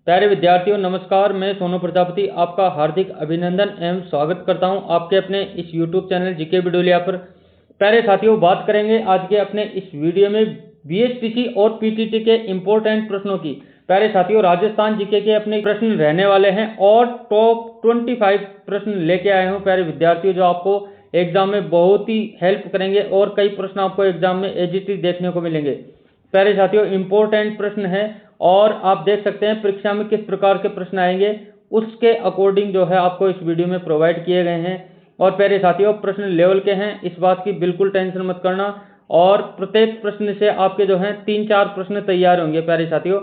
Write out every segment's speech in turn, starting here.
प्यारे विद्यार्थियों नमस्कार। मैं सोनू प्रजापति आपका हार्दिक अभिनंदन एवं स्वागत करता हूं आपके अपने इस YouTube चैनल जीके विडोलिया पर। प्यारे साथियों, बात करेंगे आज के अपने इस वीडियो में बीएसटीसी और पीटीटी के इम्पोर्टेंट प्रश्नों की। प्यारे साथियों, राजस्थान जीके के अपने प्रश्न रहने वाले हैं और टॉप 25 प्रश्न लेके आए हूँ प्यारे विद्यार्थियों, जो आपको एग्जाम में बहुत ही हेल्प करेंगे और कई प्रश्न आपको एग्जाम में एजीटी देखने को मिलेंगे। प्यारे साथियों, इम्पोर्टेंट प्रश्न है और आप देख सकते हैं परीक्षा में किस प्रकार के प्रश्न आएंगे, उसके अकॉर्डिंग जो है आपको इस वीडियो में प्रोवाइड किए गए हैं। और प्यारे साथियों, प्रश्न लेवल के हैं, इस बात की बिल्कुल टेंशन मत करना। और प्रत्येक प्रश्न से आपके जो है 3-4 प्रश्न तैयार होंगे प्यारे साथियों,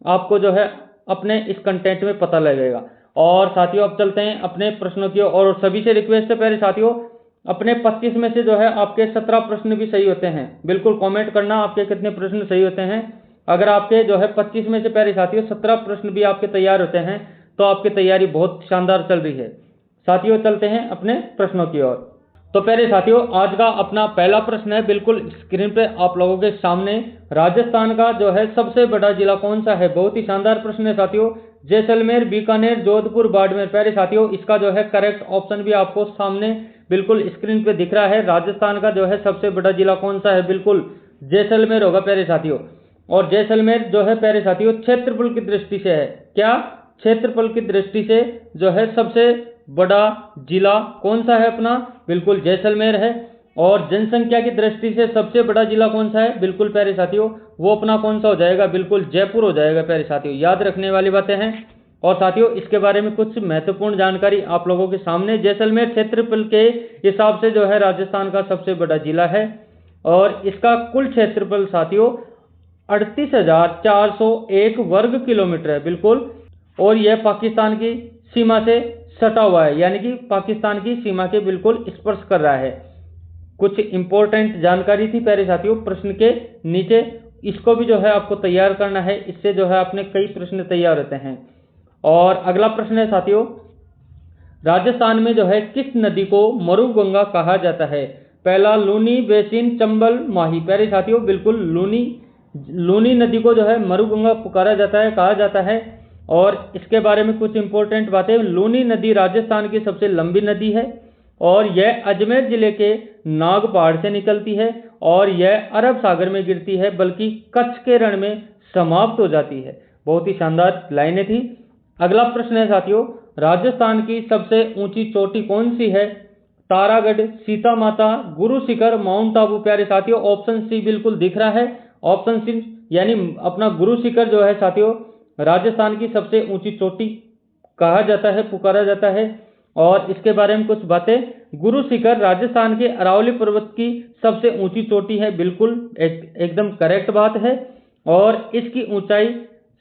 आपको जो है अपने इस कंटेंट में पता लगेगा। और साथियों, अब चलते हैं अपने प्रश्नों की और सभी से रिक्वेस्ट है प्यारे साथियों, अपने 25 में से जो है आपके 17 प्रश्न भी सही होते हैं। बिल्कुल कमेंट करना आपके कितने प्रश्न सही होते हैं। अगर आपके जो है 25 में से प्यारे साथियों 17 प्रश्न भी आपके तैयार होते हैं तो आपकी तैयारी बहुत शानदार चल रही है। साथियों, चलते हैं अपने प्रश्नों की ओर। तो प्यारे साथियों, आज का अपना पहला प्रश्न है, बिल्कुल स्क्रीन पे आप लोगों के सामने। राजस्थान का जो है सबसे बड़ा जिला कौन सा है? बहुत ही शानदार प्रश्न है साथियों। जैसलमेर, बीकानेर, जोधपुर, बाड़मेर। प्यारे साथियों, इसका जो है करेक्ट ऑप्शन भी आपको सामने बिल्कुल स्क्रीन पे दिख रहा है। राजस्थान का जो है सबसे बड़ा जिला कौन सा है? बिल्कुल जैसलमेर होगा प्यारे साथियों। और जैसलमेर जो है प्यारे साथियों क्षेत्रफल की दृष्टि से है, क्या क्षेत्रफल की दृष्टि से जो है सबसे बड़ा जिला कौन सा है अपना? बिल्कुल जैसलमेर है। और जनसंख्या की दृष्टि से सबसे बड़ा जिला कौन सा है? बिल्कुल प्यारे साथियों, वो अपना कौन सा हो जाएगा? बिल्कुल जयपुर हो जाएगा प्यारे साथियों। याद रखने वाली बातें हैं। और साथियों, इसके बारे में कुछ महत्वपूर्ण जानकारी आप लोगों के सामने। जैसलमेर क्षेत्रफल के हिसाब से जो है राजस्थान का सबसे बड़ा जिला है और इसका कुल क्षेत्रफल साथियों 38,401 वर्ग किलोमीटर है। बिल्कुल, और यह पाकिस्तान की सीमा से सटा हुआ है, यानी कि पाकिस्तान की सीमा के बिल्कुल स्पर्श कर रहा है। कुछ इंपॉर्टेंट जानकारी थी प्यारे साथियों प्रश्न के नीचे, इसको भी जो है आपको तैयार करना है, इससे जो है अपने कई प्रश्न तैयार होते हैं। और अगला प्रश्न है साथियों, राजस्थान में जो है किस नदी को मरुगंगा कहा जाता है? पहला लूनी, बेसिन, चंबल, माही। प्यारे साथियों, बिल्कुल लूनी नदी को जो है मरुगंगा पुकारा जाता है, कहा जाता है। और इसके बारे में कुछ इंपॉर्टेंट बातें। लूनी नदी राजस्थान की सबसे लंबी नदी है और यह अजमेर जिले के नाग पहाड़ से निकलती है और यह अरब सागर में गिरती है, बल्कि कच्छ के रण में समाप्त हो जाती है। बहुत ही शानदार लाइनें थी। अगला प्रश्न है साथियों, राजस्थान की सबसे ऊंची चोटी कौन सी है? तारागढ़, सीता माता, गुरु शिखर, माउंट आबू। प्यारे साथियों, ऑप्शन सी बिल्कुल दिख रहा है। ऑप्शन सी यानी अपना गुरु शिखर जो है साथियों राजस्थान की सबसे ऊंची चोटी कहा जाता है, पुकारा जाता है। और इसके बारे में कुछ बातें। गुरु शिखर राजस्थान के अरावली पर्वत की सबसे ऊंची चोटी है। बिल्कुल एकदम करेक्ट बात है। और इसकी ऊंचाई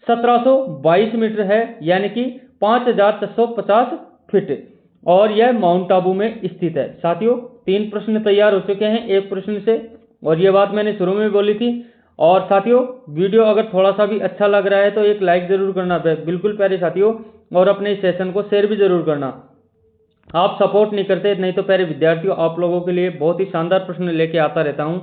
1722 मीटर है, यानी कि 5650 फीट। और यह माउंट आबू में स्थित है। साथियों, 3 प्रश्न तैयार हो चुके हैं एक प्रश्न से, और ये बात मैंने शुरू में बोली थी। और साथियों, वीडियो अगर थोड़ा सा भी अच्छा लग रहा है तो एक लाइक जरूर करना बिल्कुल प्यारे साथियों, और अपने इस सेशन को शेयर भी जरूर करना। आप सपोर्ट नहीं करते नहीं तो प्यारे विद्यार्थियों आप लोगों के लिए बहुत ही शानदार प्रश्न लेके आता रहता हूं।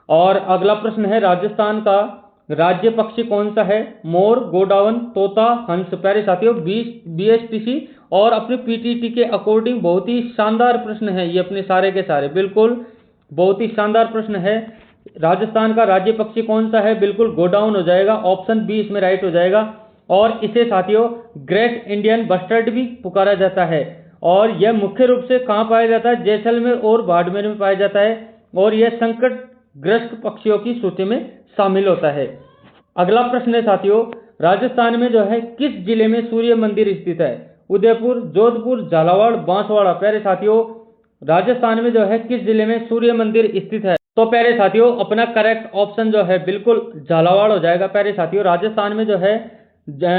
और अगला प्रश्न है, राजस्थान का राज्य पक्षी कौन सा है? मोर, गोडावन, तोता, हंस। प्यारे साथियों, बीएसटीसी और अपने पीटीटी के अकॉर्डिंग बहुत ही शानदार प्रश्न है ये अपने सारे के सारे। बिल्कुल बहुत ही शानदार प्रश्न है। राजस्थान का राज्य पक्षी कौन सा है? बिल्कुल गोडाउन हो जाएगा, ऑप्शन बी इसमें राइट हो जाएगा। और इसे साथियों ग्रेट इंडियन बस्टर्ड भी पुकारा जाता है। और यह मुख्य रूप से कहाँ पाया जाता है? जैसलमेर और बाड़मेर में पाया जाता है और यह संकटग्रस्त पक्षियों की सूची में शामिल होता है। अगला प्रश्न है साथियों, राजस्थान में जो है किस जिले में सूर्य मंदिर स्थित है? उदयपुर, जोधपुर, झालावाड़, बांसवाड़ा। प्यारे साथियों, राजस्थान में जो है किस जिले में सूर्य मंदिर स्थित है? तो प्यारे साथियों, अपना करेक्ट ऑप्शन जो है बिल्कुल झालावाड़ हो जाएगा। प्यारे साथियों, राजस्थान में जो है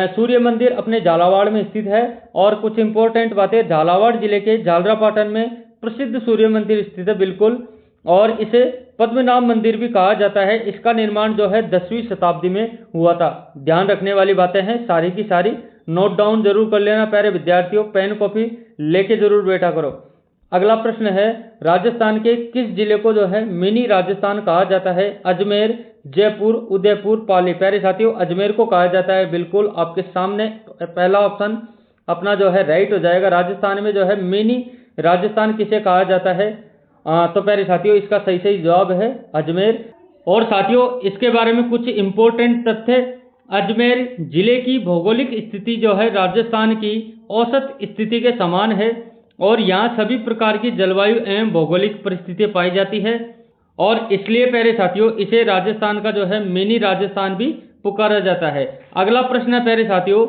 सूर्य मंदिर अपने झालावाड़ में स्थित है। और कुछ इंपॉर्टेंट बातें, झालावाड़ जिले के झालरापाटन में प्रसिद्ध सूर्य मंदिर स्थित है। बिल्कुल, और इसे पद्मनाभ मंदिर भी कहा जाता है। इसका निर्माण जो है 10वीं शताब्दी में हुआ था। ध्यान रखने वाली बातें हैं, सारी की सारी नोट डाउन जरूर कर लेना प्यारे विद्यार्थियों, पेन कॉपी लेके जरूर बैठा करो। अगला प्रश्न है, राजस्थान के किस जिले को जो है मिनी राजस्थान कहा जाता है? अजमेर, जयपुर, उदयपुर, पाली। प्यारे साथियों, अजमेर को कहा जाता है। बिल्कुल आपके सामने पहला ऑप्शन अपना जो है राइट हो जाएगा। राजस्थान में जो है मिनी राजस्थान किसे कहा जाता है? तो प्यारे साथियों, इसका सही जवाब है अजमेर। और साथियों, इसके बारे में कुछ इंपॉर्टेंट तथ्य। अजमेर जिले की भौगोलिक स्थिति जो है राजस्थान की औसत स्थिति के समान है और यहाँ सभी प्रकार की जलवायु एवं भौगोलिक परिस्थितियाँ पाई जाती है और इसलिए प्यारे साथियों इसे राजस्थान का जो है मिनी राजस्थान भी पुकारा जाता है। अगला प्रश्न है प्यारे साथियों,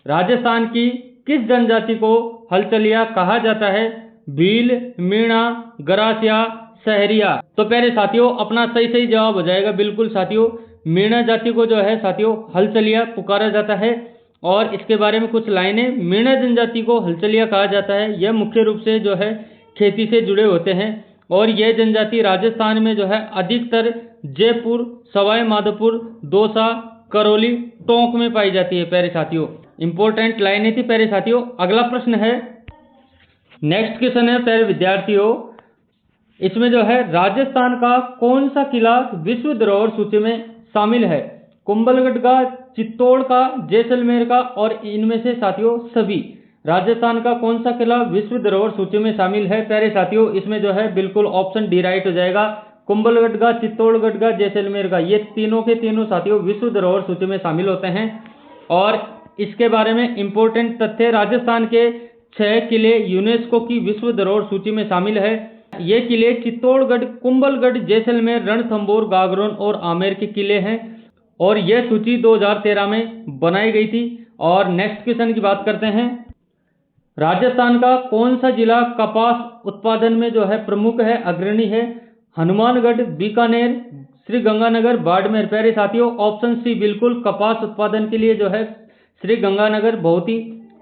राजस्थान की किस जनजाति को हलचलिया कहा जाता है? भील, मीणा, गरासिया, सहरिया। तो प्यारे साथियों, अपना सही जवाब हो जाएगा। बिल्कुल साथियों, मीणा जाति को जो है साथियों हलचलिया पुकारा जाता है और इसके बारे में कुछ लाइनें। मीणा जनजाति को हलचलिया कहा जाता है। यह मुख्य रूप से जो है खेती से जुड़े होते हैं और यह जनजाति राजस्थान में जो है अधिकतर जयपुर, सवाई माधोपुर, दौसा, करौली, टोंक में पाई जाती है। प्यारे साथियों, इंपॉर्टेंट लाइनें थी प्यारे साथियों। अगला प्रश्न है, नेक्स्ट क्वेश्चन है प्यारे विद्यार्थियों, इसमें जो है राजस्थान का कौन सा किला विश्व धरोहर सूची में शामिल है? कुंभलगढ़ का, चित्तौड़ का, जैसलमेर का और इनमें से साथियों सभी। राजस्थान का कौन सा किला विश्व धरोहर सूची में शामिल है? प्यारे साथियों, इसमें जो है बिल्कुल ऑप्शन डी राइट हो जाएगा। कुंभलगढ़ का, चित्तौड़गढ़ का, जैसलमेर का, ये तीनों के तीनों साथियों विश्व धरोहर सूची में शामिल होते हैं। और इसके बारे में इंपॉर्टेंट तथ्य, राजस्थान के 6 किले यूनेस्को की विश्व धरोहर सूची में शामिल है। ये किले चित्तौड़गढ़, कुंभलगढ़, जैसलमेर, रणथंभौर, गागरोन और आमेर के किले हैं और यह सूची 2013 में बनाई गई थी। और नेक्स्ट क्वेश्चन की बात करते हैं, राजस्थान का कौन सा जिला कपास उत्पादन में जो है प्रमुख है, अग्रणी है? हनुमानगढ़, बीकानेर, श्री गंगानगर, बाड़मेर। प्यारे साथियों, ऑप्शन सी बिल्कुल कपास उत्पादन के लिए जो है श्री गंगानगर बहुत ही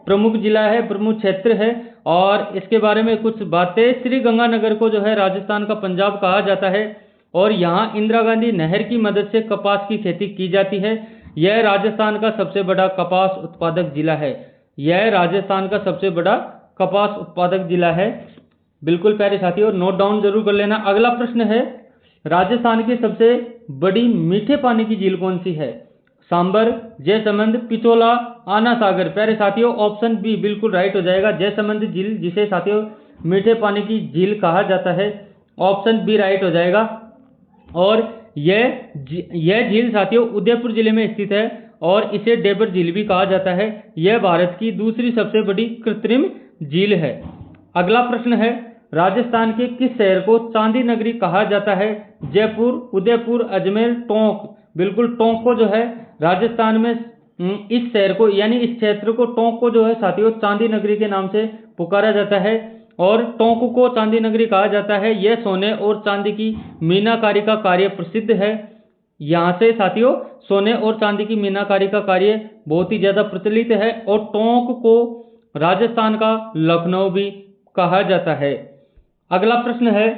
प्रमुख जिला है, प्रमुख क्षेत्र है। और इसके बारे में कुछ बातें, श्री गंगानगर को जो है राजस्थान का पंजाब कहा जाता है और यहाँ इंदिरा गांधी नहर की मदद से कपास की खेती की जाती है। यह राजस्थान का सबसे बड़ा कपास उत्पादक जिला है। यह राजस्थान का सबसे बड़ा कपास उत्पादक जिला है। बिल्कुल प्यारे साथियों, नोट डाउन जरूर कर लेना। अगला प्रश्न है, राजस्थान की सबसे बड़ी मीठे पानी की झील कौन सी है? सांबर, जयसमंद, पिचोला, आना सागर। प्यारे साथियों, ऑप्शन बी बिल्कुल राइट हो जाएगा। जयसमंद झील, जिसे साथियों मीठे पानी की झील कहा जाता है, ऑप्शन बी राइट हो जाएगा। और यह झील साथियों उदयपुर जिले में स्थित है और इसे डेबर झील भी कहा जाता है। यह भारत की दूसरी सबसे बड़ी कृत्रिम झील है। अगला प्रश्न है, राजस्थान के किस शहर को चांदी नगरी कहा जाता है? जयपुर, उदयपुर, अजमेर, टोंक। बिल्कुल टोंक को जो है राजस्थान में इस शहर को यानी इस क्षेत्र को टोंक को जो है साथियों चांदी नगरी के नाम से पुकारा जाता है और टोंक को चांदी नगरी कहा जाता है। यह सोने और चांदी की मीनाकारी का कार्य प्रसिद्ध है। यहाँ से साथियों सोने और चांदी की मीनाकारी का कार्य बहुत ही ज्यादा प्रचलित है और टोंक को राजस्थान का लखनऊ भी कहा जाता है। अगला प्रश्न है,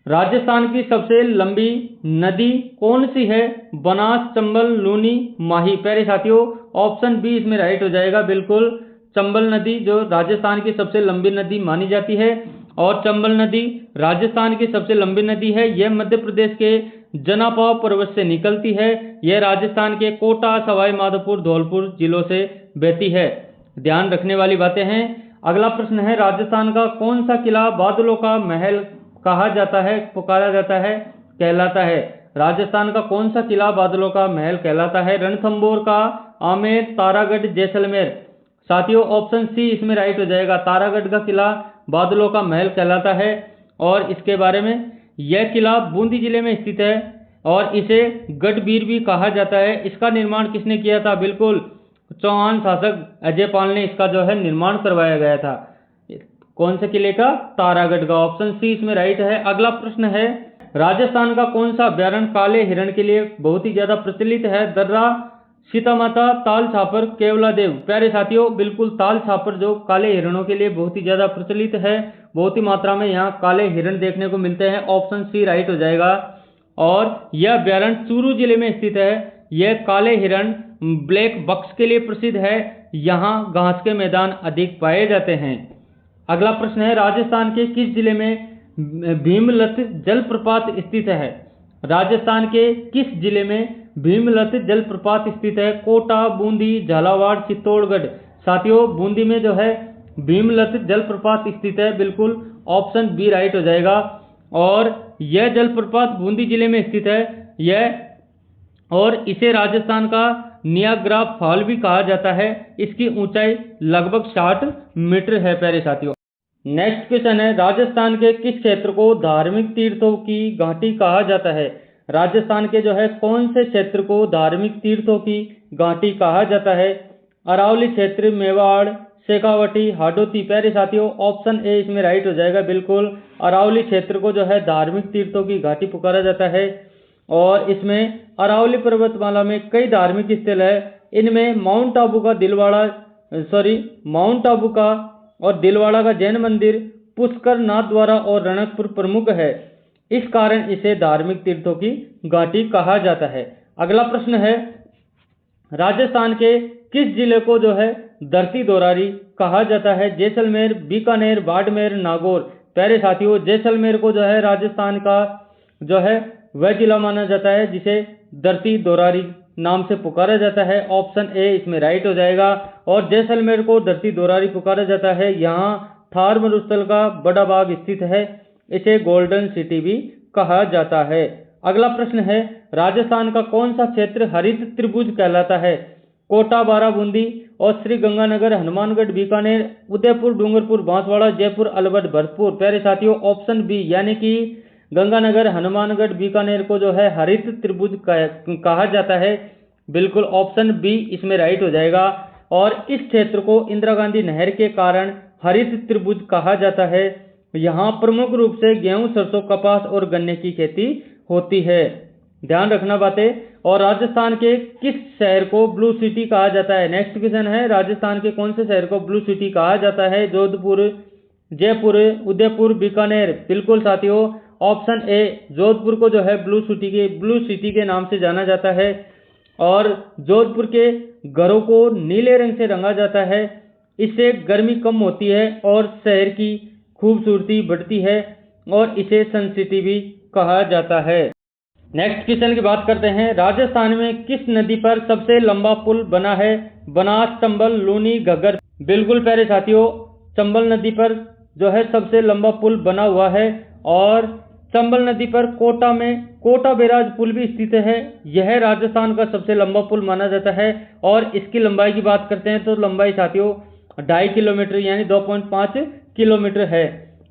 राजस्थान की सबसे लंबी नदी कौन सी है? बनास, चंबल, लूनी, माही। प्यारे साथियों, ऑप्शन बी इसमें राइट हो जाएगा। बिल्कुल चंबल नदी जो राजस्थान की सबसे लंबी नदी मानी जाती है और चंबल नदी राजस्थान की सबसे लंबी नदी है। यह मध्य प्रदेश के जनापाव पर्वत से निकलती है। यह राजस्थान के कोटा, सवाई माधोपुर, धौलपुर जिलों से बहती है। ध्यान रखने वाली बातें हैं। अगला प्रश्न है, राजस्थान का कौन सा किला बादलों का महल कहा जाता है, पुकारा जाता है, कहलाता है? राजस्थान का कौन सा किला बादलों का महल कहलाता है? रणथंभौर का, आमेर, तारागढ़, जैसलमेर। साथियों ऑप्शन सी इसमें राइट हो जाएगा। तारागढ़ का किला बादलों का महल कहलाता है और इसके बारे में, यह किला बूंदी जिले में स्थित है और इसे गढ़वीर भी कहा जाता है। इसका निर्माण किसने किया था? बिल्कुल चौहान शासक अजयपाल ने इसका जो है निर्माण करवाया गया था। कौन से किले का? तारागढ़ का। ऑप्शन सी इसमें राइट है। अगला प्रश्न है, राजस्थान का कौन सा अभ्यारण्य काले हिरण के लिए बहुत ही ज्यादा प्रचलित है? दर्रा, सीतामाता, ताल छापर, केवलादेव। प्यारे साथियों, बिल्कुल ताल छापर जो काले हिरणों के लिए बहुत ही ज्यादा प्रचलित है। बहुत ही मात्रा में यहाँ काले हिरण देखने को मिलते हैं। ऑप्शन सी राइट हो जाएगा। और यह अभ्यारण्य चूरू जिले में स्थित है। यह काले हिरण ब्लैक बक्स के लिए प्रसिद्ध है। यहाँ घास के मैदान अधिक पाए जाते हैं। अगला प्रश्न है, राजस्थान के किस जिले में भीमलत जलप्रपात स्थित है? राजस्थान के किस जिले में भीमलत जलप्रपात स्थित है? कोटा, बूंदी, झालावाड़, चित्तौड़गढ़। साथियों, बूंदी में जो है भीमलत जलप्रपात स्थित है, बिल्कुल ऑप्शन बी राइट हो जाएगा। और यह जलप्रपात बूंदी जिले में स्थित है और इसे राजस्थान का नियाग्रा फॉल भी कहा जाता है। इसकी ऊंचाई लगभग 60 मीटर है प्यारे साथियों। नेक्स्ट क्वेश्चन है, राजस्थान के किस क्षेत्र को धार्मिक तीर्थों की घाटी कहा जाता है? राजस्थान के जो है कौन से क्षेत्र को धार्मिक तीर्थों की घाटी कहा जाता है? अरावली क्षेत्र, मेवाड़, शेखावटी, हाडोती। प्यारे साथियों, ऑप्शन ए इसमें राइट हो जाएगा, बिल्कुल अरावली क्षेत्र को जो है धार्मिक तीर्थों की घाटी पुकारा जाता है। और इसमें अरावली पर्वतमाला में कई धार्मिक स्थल है। इनमें माउंट आबू का और दिलवाड़ा का जैन मंदिर, पुष्कर, नाथद्वारा और रणकपुर प्रमुख है। इस कारण इसे धार्मिक तीर्थों की घाटी कहा जाता है। अगला प्रश्न है, राजस्थान के किस जिले को जो है धरती दोरारी कहा जाता है? जैसलमेर, बीकानेर, बाड़मेर, नागौर। प्यारे साथियों, जैसलमेर को जो है राजस्थान का जो है वह जिला माना जाता है जिसे धरती दोरारी नाम से पुकारा जाता है। ऑप्शन ए इसमें राइट हो जाएगा। और जैसलमेर को धरती दोरारी पुकारा जाता है। यहाँ थार मरुस्थल का बड़ा भाग स्थित है। इसे गोल्डन सिटी भी कहा जाता है। अगला प्रश्न है, राजस्थान का कौन सा क्षेत्र हरित त्रिभुज कहलाता है? कोटा, बाराबूंदी और श्री गंगानगर, हनुमानगढ़, बीकानेर, उदयपुर, डूंगरपुर, बांसवाड़ा, जयपुर, अलवर, भरतपुर। प्यारे साथियों, ऑप्शन बी यानी कि गंगानगर, हनुमानगढ़, बीकानेर को जो है हरित त्रिभुज कहा जाता है। बिल्कुल ऑप्शन बी इसमें राइट हो जाएगा। और इस क्षेत्र को इंदिरा गांधी नहर के कारण हरित त्रिभुज कहा जाता है। यहाँ प्रमुख रूप से गेहूं, सरसों, कपास और गन्ने की खेती होती है। ध्यान रखना बातें। और राजस्थान के किस शहर को ब्लू सिटी कहा जाता है? नेक्स्ट क्वेश्चन है, राजस्थान के कौन से शहर को ब्लू सिटी कहा जाता है? जोधपुर, जयपुर, उदयपुर, बीकानेर। बिल्कुल साथियों, ऑप्शन ए जोधपुर को जो है ब्लू सिटी के नाम से जाना जाता है। और जोधपुर के घरों को नीले रंग से रंगा जाता है। इससे गर्मी कम होती है और शहर की खूबसूरती बढ़ती है और इसे सन सिटी भी कहा जाता है। नेक्स्ट क्वेश्चन की बात करते हैं, राजस्थान में किस नदी पर सबसे लंबा पुल बना है? बनास, चंबल, लूनी, घग्गर। बिल्कुल प्यारे साथियों, चंबल नदी पर जो है सबसे लंबा पुल बना हुआ है। और चंबल नदी पर कोटा में कोटा बैराज पुल भी स्थित है। यह राजस्थान का सबसे लंबा पुल माना जाता है। और इसकी लंबाई की बात करते हैं तो लंबाई साथियों 2.5 किलोमीटर यानी 2.5 किलोमीटर है।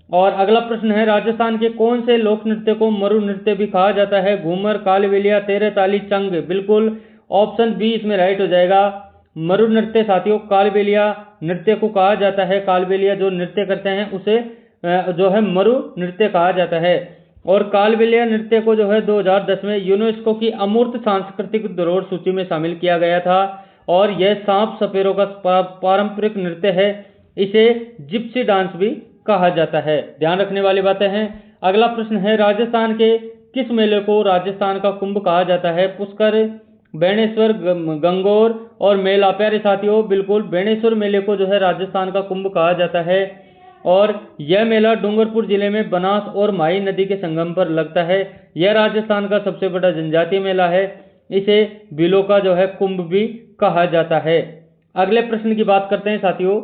और अगला प्रश्न है, राजस्थान के कौन से लोक नृत्य को मरु नृत्य भी कहा जाता है? घूमर, कालबेलिया, तेरह ताली, चंग। बिल्कुल ऑप्शन बी इसमें राइट हो जाएगा। मरु नृत्य साथियों कालबेलिया नृत्य को कहा जाता है। कालबेलिया जो नृत्य करते हैं उसे जो है मरु नृत्य कहा जाता है। और कालबेलिया नृत्य को जो है 2010 में यूनेस्को की अमूर्त सांस्कृतिक धरोहर सूची में शामिल किया गया था। और यह सांप सपेरों का पारंपरिक नृत्य है। इसे जिप्सी डांस भी कहा जाता है। ध्यान रखने वाली बातें हैं। अगला प्रश्न है, राजस्थान के किस मेले को राजस्थान का कुंभ कहा जाता है? पुष्कर, बेणेश्वर, गंगौर और मेला। प्यारे साथियों, बिल्कुल बेणेश्वर मेले को जो है राजस्थान का कुंभ कहा जाता है। और यह मेला डूंगरपुर जिले में बनास और माही नदी के संगम पर लगता है। यह राजस्थान का सबसे बड़ा जनजातीय मेला है। इसे बिलों का जो है कुंभ भी कहा जाता है। अगले प्रश्न की बात करते हैं साथियों,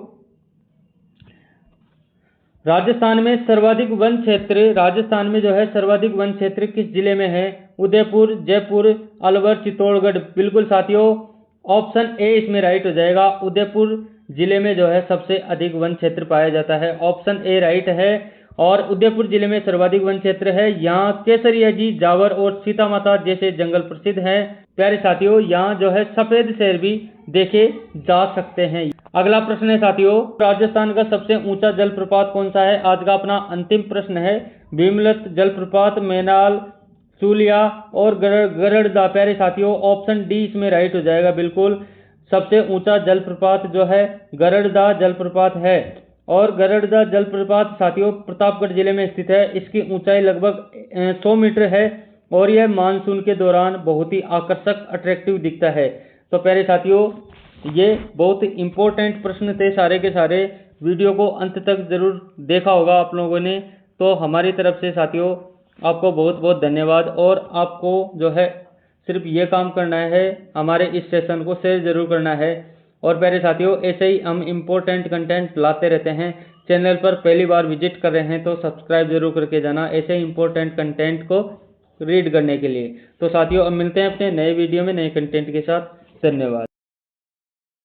राजस्थान में सर्वाधिक वन क्षेत्र किस जिले में है? उदयपुर, जयपुर, अलवर, चित्तौड़गढ़। बिल्कुल साथियों, ऑप्शन ए इसमें राइट हो जाएगा। उदयपुर जिले में जो है सबसे अधिक वन क्षेत्र पाया जाता है। ऑप्शन ए राइट है। और उदयपुर जिले में सर्वाधिक वन क्षेत्र है। यहाँ केसरिया जी, जावर और सीता माता जैसे जंगल प्रसिद्ध हैं। प्यारे साथियों, यहाँ जो है सफेद शेर भी देखे जा सकते हैं। अगला प्रश्न है साथियों, राजस्थान का सबसे ऊंचा जलप्रपात कौन सा है? आज का अपना अंतिम प्रश्न है। भीमलत जलप्रपात, मेनाल, सूलिया और गरड़दा। प्यारे साथियों, ऑप्शन डी इसमें राइट हो जाएगा। बिल्कुल सबसे ऊंचा जलप्रपात जो है गरड़दा जलप्रपात है। और गरड़दा जलप्रपात साथियों प्रतापगढ़ जिले में स्थित है। इसकी ऊंचाई लगभग 100 मीटर है और यह मानसून के दौरान बहुत ही आकर्षक अट्रैक्टिव दिखता है। तो प्यारे साथियों, ये बहुत इंपॉर्टेंट प्रश्न थे सारे के सारे। वीडियो को अंत तक ज़रूर देखा होगा आप लोगों ने, तो हमारी तरफ से साथियों आपको बहुत बहुत धन्यवाद। और आपको जो है सिर्फ ये काम करना है, हमारे इस सेशन को शेयर ज़रूर करना है। और प्यारे साथियों, ऐसे ही हम इम्पोर्टेंट कंटेंट लाते रहते हैं। चैनल पर पहली बार विजिट कर रहे हैं तो सब्सक्राइब जरूर करके जाना ऐसे इम्पोर्टेंट कंटेंट को रीड करने के लिए। तो साथियों अब मिलते हैं अपने नए वीडियो में नए कंटेंट के साथ। धन्यवाद।